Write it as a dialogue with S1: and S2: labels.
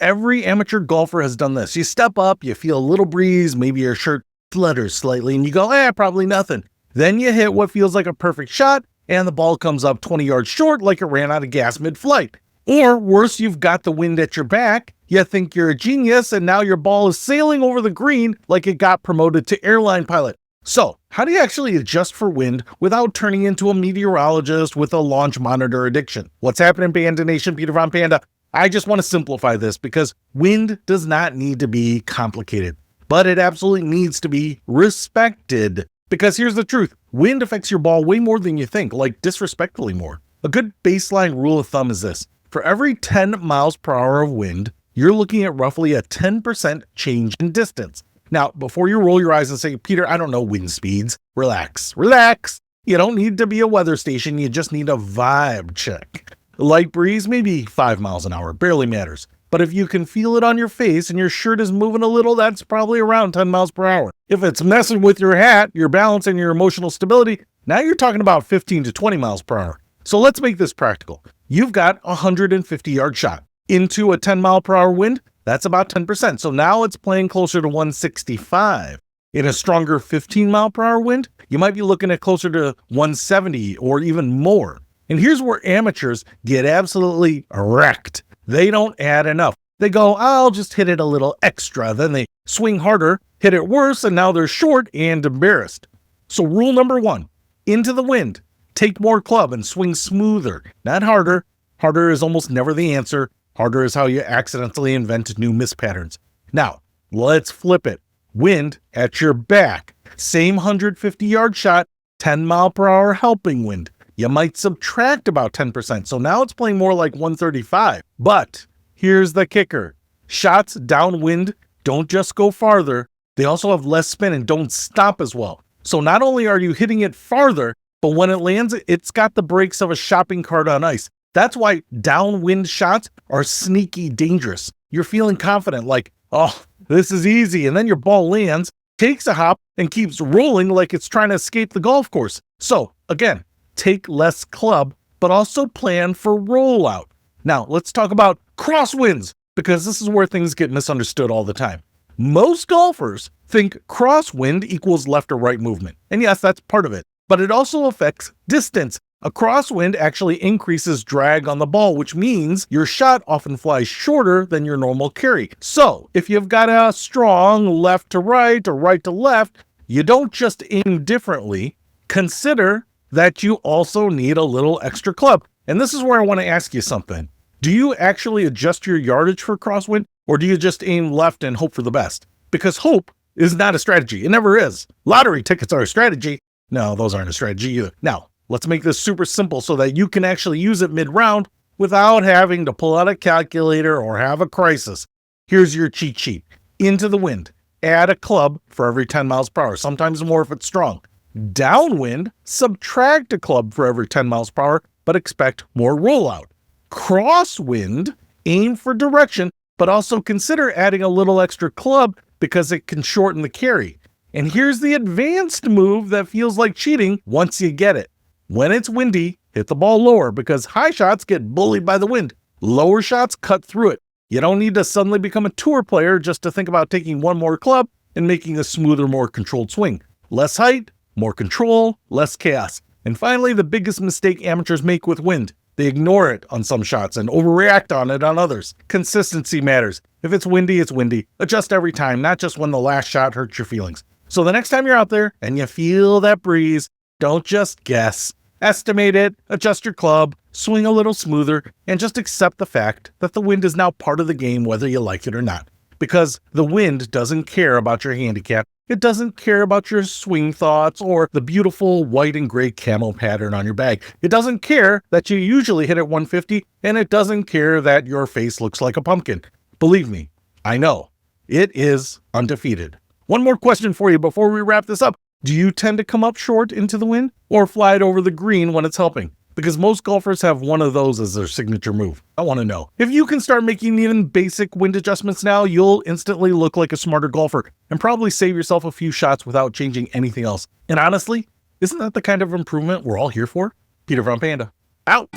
S1: Every amateur golfer has done this. You step up, you feel a little breeze, maybe your shirt flutters slightly, and you go, probably nothing. Then you hit what feels like a perfect shot, and the ball comes up 20 yards short like it ran out of gas mid-flight. Or worse, you've got the wind at your back, you think you're a genius, and now your ball is sailing over the green like it got promoted to airline pilot. So, how do you actually adjust for wind without turning into a meteorologist with a launch monitor addiction? What's happening, Panda Nation? Peter Von Panda. I just want to simplify this because wind does not need to be complicated, but it absolutely needs to be respected. Because here's the truth, wind affects your ball way more than you think, like disrespectfully more. A good baseline rule of thumb is this. For every 10 miles per hour of wind, you're looking at roughly a 10% change in distance. Now, before you roll your eyes and say, Peter, I don't know wind speeds, relax. You don't need to be a weather station, you just need a vibe check. A light breeze, maybe 5 miles an hour, barely matters. But if you can feel it on your face and your shirt is moving a little, that's probably around 10 miles per hour. If it's messing with your hat, your balance, and your emotional stability, now you're talking about 15 to 20 miles per hour. So let's make this practical. You've got a 150-yard shot into a 10 mile per hour wind. That's about 10%. So now it's playing closer to 165. In a stronger 15 mile per hour wind, you might be looking at closer to 170 or even more. And here's where amateurs get absolutely wrecked. They don't add enough. They go, I'll just hit it a little extra. Then they swing harder, hit it worse, and now they're short and embarrassed. So rule number 1, into the wind, take more club and swing smoother, not harder. Harder is almost never the answer. Harder is how you accidentally invent new miss patterns. Now, let's flip it. Wind at your back. Same 150-yard shot, 10 mile per hour helping wind. You might subtract about 10%, so now it's playing more like 135. But here's the kicker. Shots downwind don't just go farther, they also have less spin and don't stop as well. So not only are you hitting it farther, but when it lands, it's got the brakes of a shopping cart on ice. That's why downwind shots are sneaky dangerous. You're feeling confident like, oh, this is easy. And then your ball lands, takes a hop, and keeps rolling like it's trying to escape the golf course. So again, take less club, but also plan for rollout. Now let's talk about crosswinds, because this is where things get misunderstood all the time. Most golfers think crosswind equals left or right movement. And yes, that's part of it, but it also affects distance. A crosswind actually increases drag on the ball, which means your shot often flies shorter than your normal carry. So if you've got a strong left to right or right to left, you don't just aim differently. Consider that you also need a little extra club. And this is where I want to ask you something. Do you actually adjust your yardage for crosswind, or do you just aim left and hope for the best? Because hope is not a strategy. It never is. Lottery tickets are a strategy. No, those aren't a strategy either. Now, let's make this super simple so that you can actually use it mid-round without having to pull out a calculator or have a crisis. Here's your cheat sheet. Into the wind, add a club for every 10 miles per hour, sometimes more if it's strong. Downwind, subtract a club for every 10 miles per hour, but expect more rollout. Crosswind, aim for direction, but also consider adding a little extra club because it can shorten the carry. And here's the advanced move that feels like cheating once you get it. When it's windy, hit the ball lower because high shots get bullied by the wind. Lower shots cut through it. You don't need to suddenly become a tour player just to think about taking one more club and making a smoother, more controlled swing. Less height, more control, less chaos. And finally, the biggest mistake amateurs make with wind. They ignore it on some shots and overreact on it on others. Consistency matters. If it's windy, it's windy. Adjust every time, not just when the last shot hurts your feelings. So the next time you're out there and you feel that breeze, don't just guess. Estimate it, adjust your club, swing a little smoother, and just accept the fact that the wind is now part of the game whether you like it or not. Because the wind doesn't care about your handicap. It doesn't care about your swing thoughts or the beautiful white and gray camo pattern on your bag. It doesn't care that you usually hit at 150, and it doesn't care that your face looks like a pumpkin. Believe me, I know. It is undefeated. One more question for you before we wrap this up. Do you tend to come up short into the wind or fly it over the green when it's helping? Because most golfers have one of those as their signature move. I want to know. If you can start making even basic wind adjustments now, you'll instantly look like a smarter golfer and probably save yourself a few shots without changing anything else. And honestly, isn't that the kind of improvement we're all here for? Peter Von Panda, out.